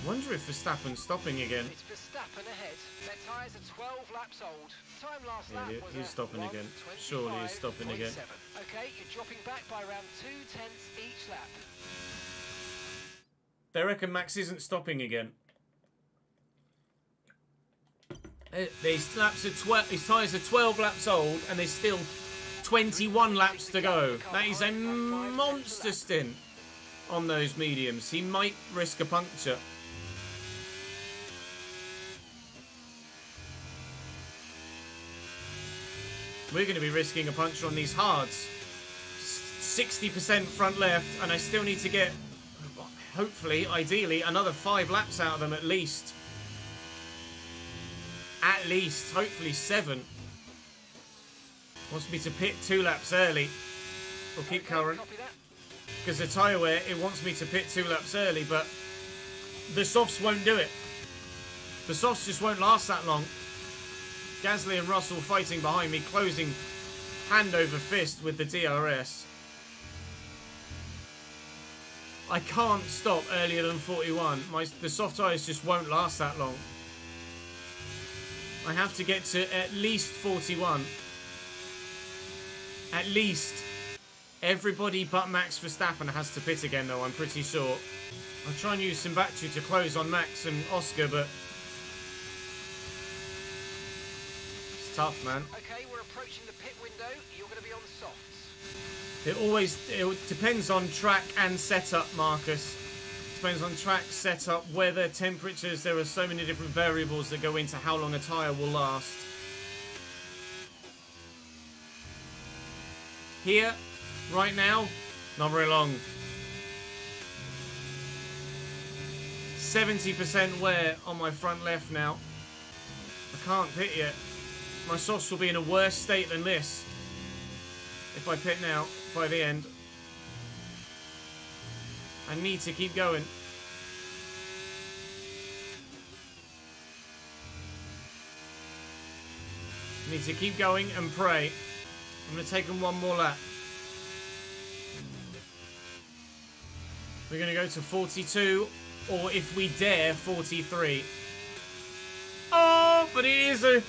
Speaker 1: Wonder if Verstappen's stopping again.
Speaker 2: It's Verstappen ahead. Their tyres are 12 laps old. Time last lap was
Speaker 1: he's stopping again. Surely he's stopping again.
Speaker 2: Okay, you're dropping back by around 2/10 each lap.
Speaker 1: They reckon Max isn't stopping again. His tyres are 12 laps old and there's still 21 laps to go. That is a monster stint on those mediums. He might risk a puncture. We're going to be risking a puncture on these hards. 60% front left, and I still need to get, hopefully, ideally, another 5 laps out of them at least. At least, hopefully 7. Wants me to pit 2 laps early. We'll keep current. Because the tyre wear, it wants me to pit 2 laps early, but the softs won't do it. The softs just won't last that long. Gasly and Russell fighting behind me, closing hand over fist with the DRS. I can't stop earlier than 41. The soft tyres just won't last that long. I have to get to at least 41. At least. Everybody but Max Verstappen has to pit again, though, I'm pretty sure. I'll try and use some battery to close on Max and Oscar, but it's tough, man.
Speaker 2: Okay, we're approaching the pit window. You're going to be on softs.
Speaker 1: It depends on track and setup, Marcus. Depends on track, setup, weather, temperatures. There are so many different variables that go into how long a tyre will last. Here, right now, not very long. 70% wear on my front left now. I can't pit yet. My softs will be in a worse state than this if I pit now by the end. I need to keep going. Need to keep going and pray. I'm going to take them one more lap. We're going to go to 42, or if we dare, 43. Oh, but it is a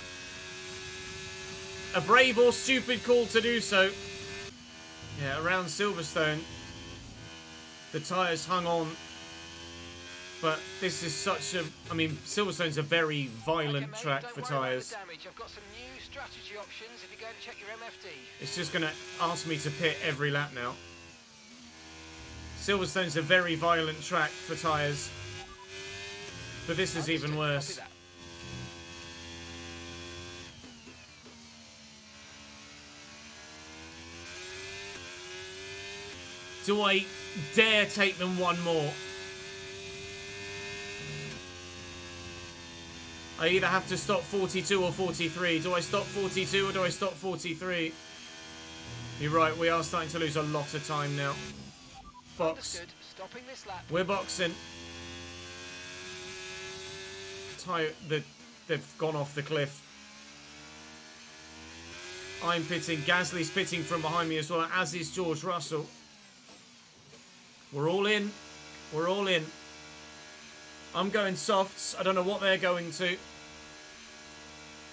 Speaker 1: brave or stupid call to do so. Yeah, around Silverstone, the tyres hung on. But this is such a... I mean, Silverstone's a very violent track for tyres.
Speaker 2: I've got some new strategy options if you go and check your MFD.
Speaker 1: It's just going to ask me to pit every lap now. Silverstone's a very violent track for tyres. But this is even worse. Do I dare take them one more? I either have to stop 42 or 43. Do I stop 42 or do I stop 43? You're right, we are starting to lose a lot of time now. Box. We're boxing. They've gone off the cliff. I'm pitting. Gasly's pitting from behind me as well, as is George Russell. We're all in. We're all in. I'm going softs. I don't know what they're going to.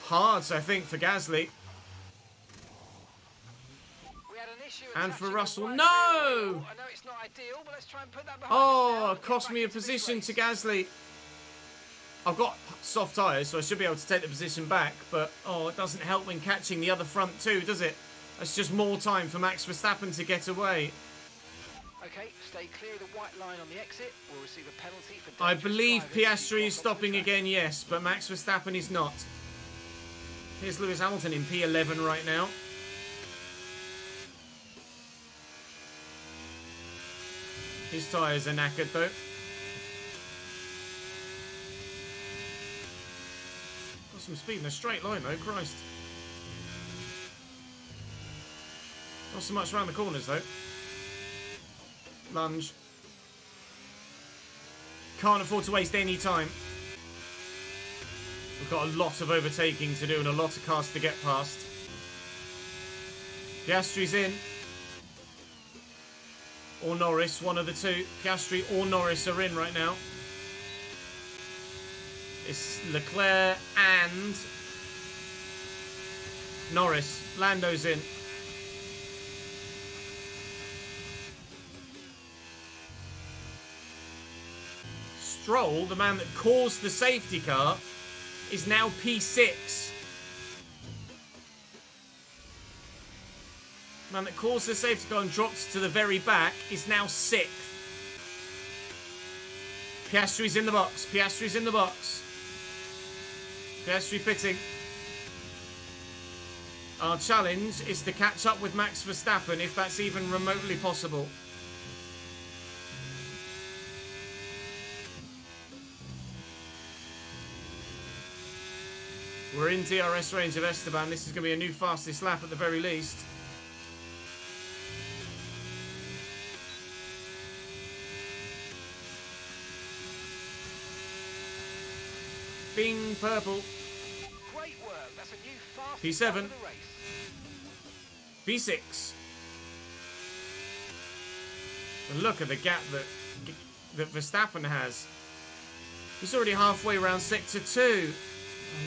Speaker 1: Hards, I think, for Gasly. And for Russell. No!
Speaker 2: I know it's not ideal, but let's try and put that behind us now.
Speaker 1: Cost me a position to Gasly. I've got soft tyres, so I should be able to take the position back. But, it doesn't help when catching the other front too, does it? That's just more time for Max Verstappen to get away.
Speaker 2: Okay, stay clear of the white line on the exit. We'll receive a penalty for...
Speaker 1: I believe Piastri is stopping again, yes, but Max Verstappen is not. Here's Lewis Hamilton in P11 right now. His tyres are knackered though. Got some speed in a straight line though, Christ. Not so much around the corners though. Lunge. Can't afford to waste any time. We've got a lot of overtaking to do and a lot of cars to get past. Piastri's in. Or Norris, one of the two. Piastri or Norris are in right now. It's Leclerc and Norris. Lando's in. Stroll, the man that caused the safety car, is now P6. The man that caused the safety car and dropped to the very back is now 6th. Piastri's in the box. Piastri's in the box. Piastri pitting. Our challenge is to catch up with Max Verstappen if that's even remotely possible. We're in DRS range of Esteban. This is going to be a new fastest lap at the very least. Bing, purple.
Speaker 2: Great work. That's a new fast
Speaker 1: P7. P6. And look at the gap that Verstappen has. He's already halfway around sector 2.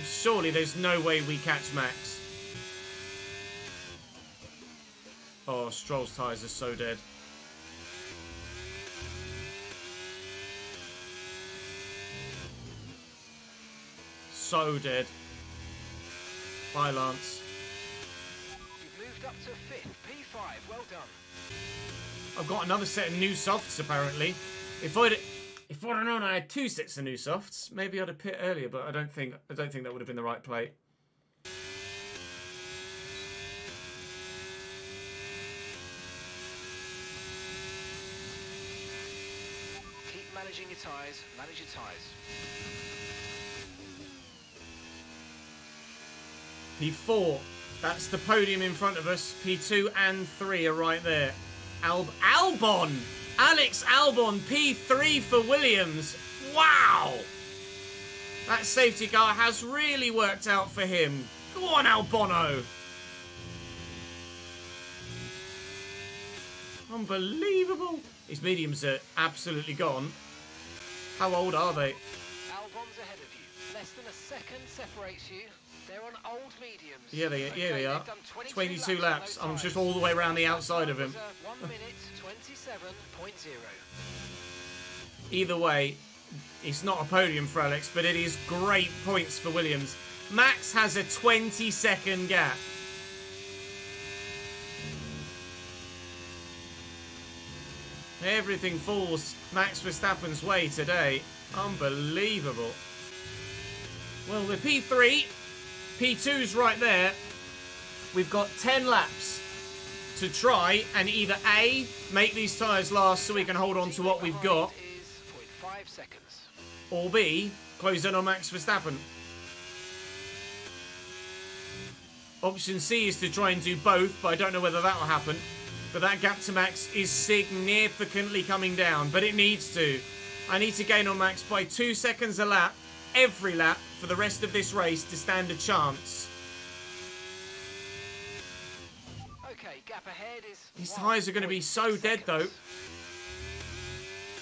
Speaker 1: Surely there's no way we catch Max. Oh, Stroll's tyres are so dead. So dead. Bye, Lance.
Speaker 2: You've moved up to 5th. P5. Well done.
Speaker 1: I've got another set of new softs, apparently. If I'd have known I had 2 sets of new softs, maybe I'd have pit earlier, but I don't think that would have been the right play.
Speaker 2: Keep managing your tyres. Manage your tyres.
Speaker 1: P4. That's the podium in front of us. P2 and 3 are right there. Albon! Alex Albon, P3 for Williams. Wow! That safety car has really worked out for him. Go on, Albono! Unbelievable! His mediums are absolutely gone. How old are they?
Speaker 2: Albon's ahead of you. Less than a second separates you. They're on old mediums.
Speaker 1: Yeah, they are.
Speaker 2: They've done
Speaker 1: 22 laps.
Speaker 2: on
Speaker 1: I'm
Speaker 2: those
Speaker 1: just
Speaker 2: tyres.
Speaker 1: all the way around the outside of him.
Speaker 2: 1 minute 27.0.
Speaker 1: Either way, it's not a podium for Alex, but it is great points for Williams. Max has a 20-second gap. Everything falls Max Verstappen's way today. Unbelievable. Well, the P3, P2's right there. We've got 10 laps to try and either A, make these tyres last so we can hold on to what we've got, or B, close in on Max Verstappen. Option C is to try and do both, but I don't know whether that will happen. But that gap to Max is significantly coming down, but it needs to. I need to gain on Max by 2 seconds a lap, every lap, for the rest of this race to stand a chance.
Speaker 2: Okay, gap ahead is.
Speaker 1: These tyres are going to be so dead, though.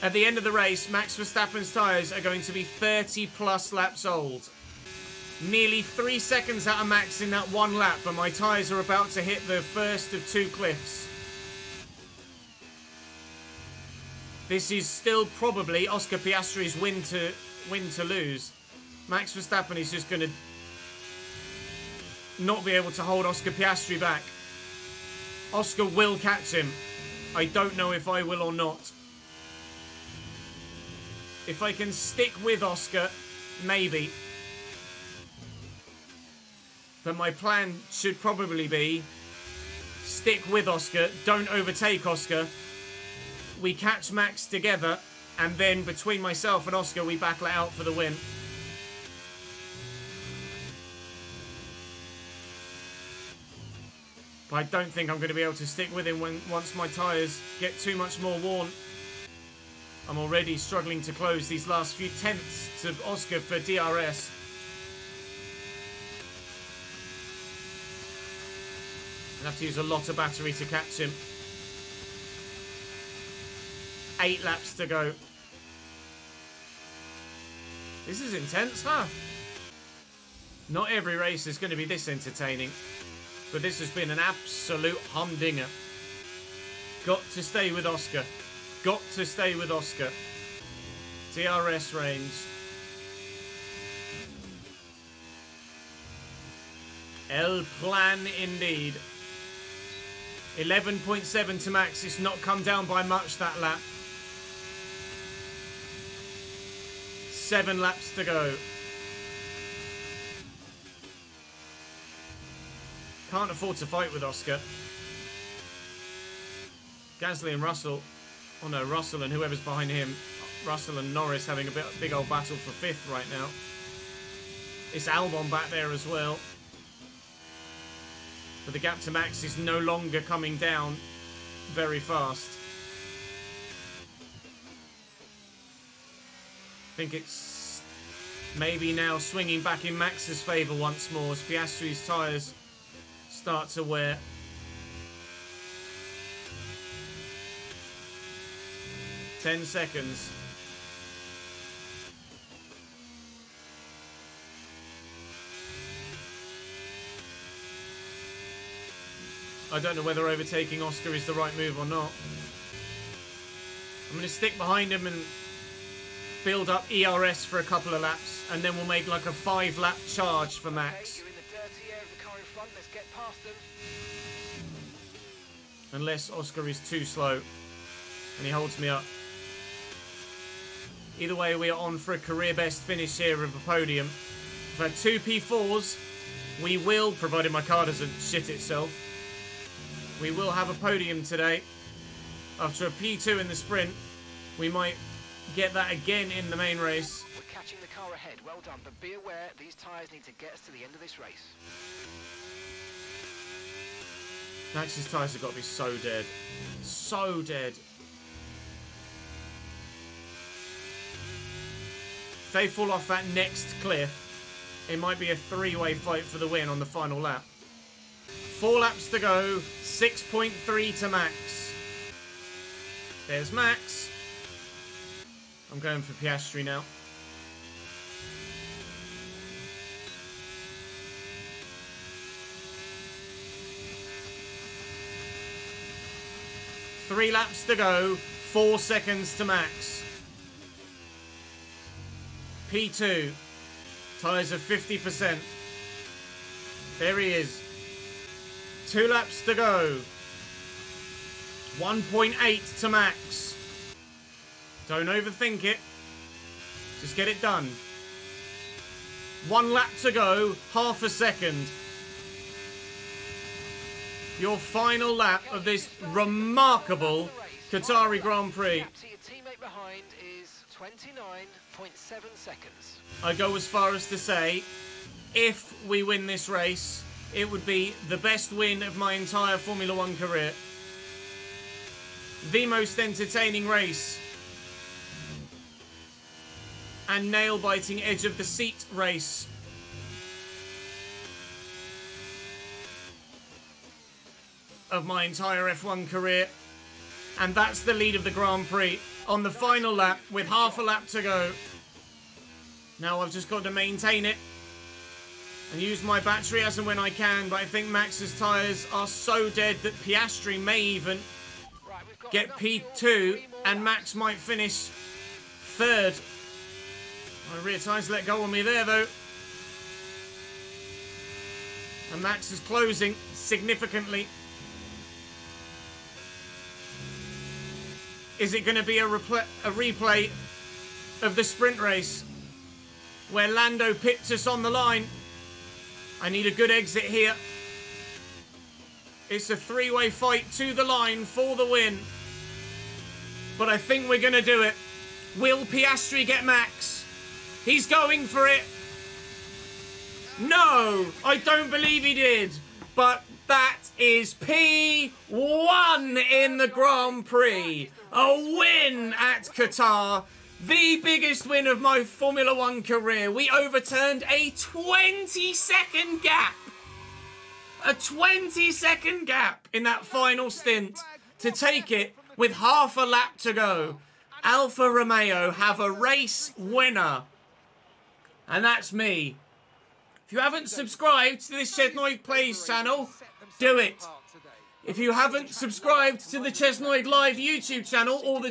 Speaker 1: At the end of the race, Max Verstappen's tyres are going to be 30-plus laps old. Nearly 3 seconds out of Max in that one lap, but my tyres are about to hit the first of 2 cliffs. This is still probably Oscar Piastri's win to lose. Max Verstappen is just going to not be able to hold Oscar Piastri back. Oscar will catch him. I don't know if I will or not. If I can stick with Oscar, maybe. But my plan should probably be stick with Oscar, don't overtake Oscar. We catch Max together, and then between myself and Oscar, we battle it out for the win. But I don't think I'm going to be able to stick with him once my tyres get too much more worn. I'm already struggling to close these last few tenths to Oscar for DRS. I have to use a lot of battery to catch him. 8 laps to go. This is intense, huh? Not every race is going to be this entertaining, but this has been an absolute humdinger. Got to stay with Oscar. Got to stay with Oscar. DRS range. El Plan indeed. 11.7 to Max. It's not come down by much that lap. 7 laps to go. Can't afford to fight with Oscar. Gasly and Russell. Oh no, Russell and whoever's behind him. Russell and Norris having a big old battle for 5th right now. It's Albon back there as well. But the gap to Max is no longer coming down very fast. I think it's maybe now swinging back in Max's favour once more as Piastri's tyres start to wear. Ten seconds. I don't know whether overtaking Oscar is the right move or not. I'm going to stick behind him and build up ERS for a couple of laps, and then we'll make like a 5-lap charge for Max.
Speaker 2: You're in the dirty air of the car in front. Let's get past them.
Speaker 1: Unless Oscar is too slow and he holds me up. Either way, we are on for a career best finish here of a podium. We've had 2 P4s. We will, provided my car doesn't shit itself, we will have a podium today. After a P2 in the sprint, we might get that again in the main race.
Speaker 2: We're catching the car ahead. Well done, but be aware these tyres need to get us to the end of this race.
Speaker 1: Max's tyres have got to be so dead. So dead. If they fall off that next cliff, it might be a 3-way fight for the win on the final lap. 4 laps to go, 6.3 to Max. There's Max. I'm going for Piastri now. 3 laps to go. 4 seconds to max. P2. Tyres are 50%. There he is. 2 laps to go. 1.8 to max. Don't overthink it. Just get it done. 1 lap to go. Half a second. Your final lap of this remarkable Qatari Grand Prix.
Speaker 2: Your teammate behind is 29.7 seconds.
Speaker 1: I go as far as to say, if we win this race, it would be the best win of my entire Formula 1 career. The most entertaining race. And nail-biting edge of the seat race. Of my entire F1 career. And that's the lead of the Grand Prix on the final lap with half a lap to go. Now I've just got to maintain it and use my battery as and when I can, but I think Max's tyres are so dead that Piastri may even get P2 and Max might finish 3rd. My rear tyres let go on me there though. And Max is closing significantly. Is it going to be a replay of the sprint race where Lando pipped us on the line? I need a good exit here. It's a 3-way fight to the line for the win. But I think we're going to do it. Will Piastri get Max? He's going for it. No, I don't believe he did. But that is P1 in the Grand Prix. A win at Qatar. The biggest win of my Formula 1 career. We overturned a 20-second gap. A 20-second gap in that final stint to take it with half a lap to go. Alfa Romeo have a race winner. And that's me. If you haven't subscribed to this ChesnoidPlays channel, do it. If you haven't subscribed to the Chesnoid Live YouTube channel or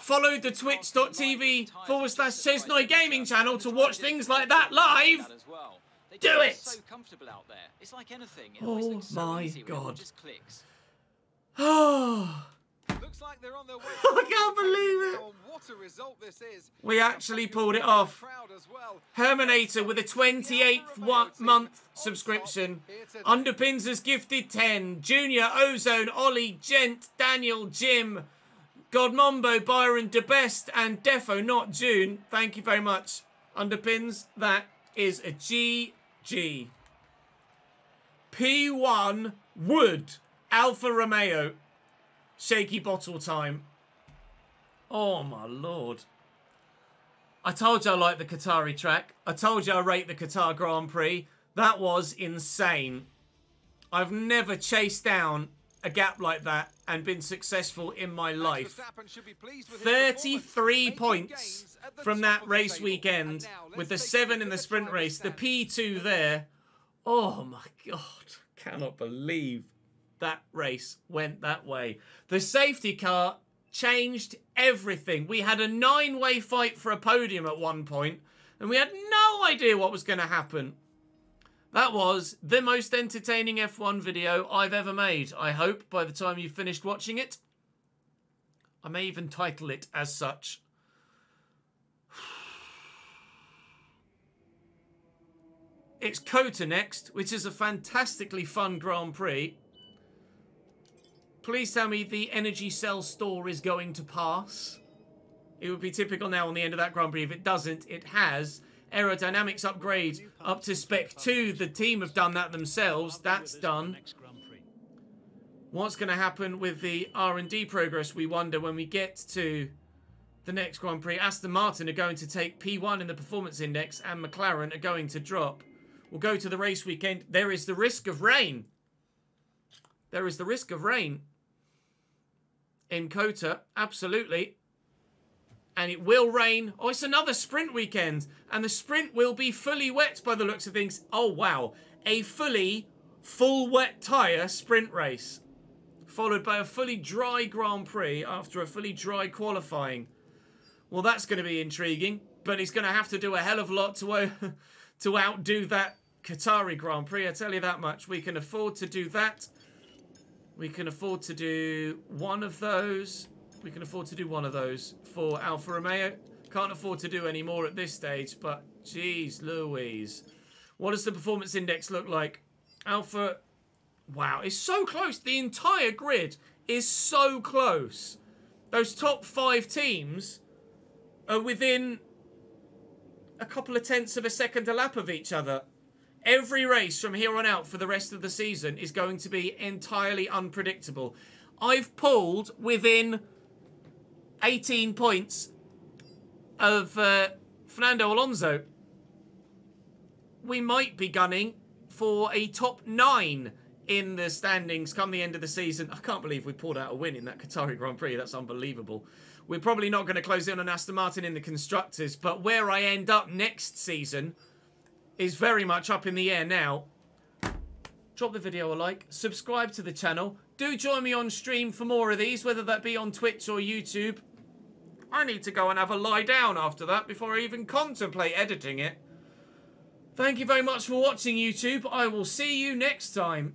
Speaker 1: followed the twitch.tv/Chesnoid Gaming channel to watch things like that live, do it. Oh my God. Oh.
Speaker 3: Looks like they're on their way.
Speaker 1: I can't believe it.
Speaker 3: What a result this is.
Speaker 1: We actually pulled it off. Herminator with a 28th month subscription. Underpins has gifted 10. Junior, Ozone, Ollie, Gent, Daniel, Jim, Godmombo, Byron, DeBest, and Defo, not June. Thank you very much. Underpins, that is a GG. P1 Wood, Alfa Romeo. Shaky bottle time. Oh my Lord. I told you I like the Qatari track. I told you I rate the Qatar Grand Prix. That was insane. I've never chased down a gap like that and been successful in my life. 33 points from that race weekend with the 7 in the sprint race. The P2 there. Oh my God. Cannot believe that race went that way. The safety car changed everything. We had a 9-way fight for a podium at one point, and we had no idea what was going to happen. That was the most entertaining F1 video I've ever made. I hope by the time you've finished watching it, I may even title it as such. It's COTA next, which is a fantastically fun Grand Prix. Please tell me the energy cell store is going to pass. It would be typical now on the end of that Grand Prix. If it doesn't, it has. Aerodynamics upgrade up to Spec 2. The team have done that themselves. That's done. What's going to happen with the R&D progress, we wonder, when we get to the next Grand Prix. Aston Martin are going to take P1 in the performance index and McLaren are going to drop. We'll go to the race weekend. There is the risk of rain. There is the risk of rain. In COTA, absolutely. And it will rain. Oh, it's another sprint weekend. And the sprint will be fully wet by the looks of things. Oh, wow. A full wet tyre sprint race. followed by a fully dry Grand Prix after a fully dry qualifying. Well, that's going to be intriguing, but he's going to have to do a hell of a lot to outdo that Qatari Grand Prix, I tell you that much. We can afford to do that. We can afford to do one of those. We can afford to do one of those for Alfa Romeo. Can't afford to do any more at this stage, but geez Louise. What does the performance index look like? Alfa, wow, it's so close. The entire grid is so close. Those top 5 teams are within a couple of tenths of a second a lap of each other. Every race from here on out for the rest of the season is going to be entirely unpredictable. I've pulled within 18 points of Fernando Alonso. We might be gunning for a top 9 in the standings come the end of the season. I can't believe we pulled out a win in that Qatari Grand Prix. That's unbelievable. We're probably not going to close in on Aston Martin in the Constructors, but where I end up next season is very much up in the air now. Drop the video a like, subscribe to the channel. Do join me on stream for more of these, whether that be on Twitch or YouTube. I need to go and have a lie down after that before I even contemplate editing it. Thank you very much for watching, YouTube. I will see you next time.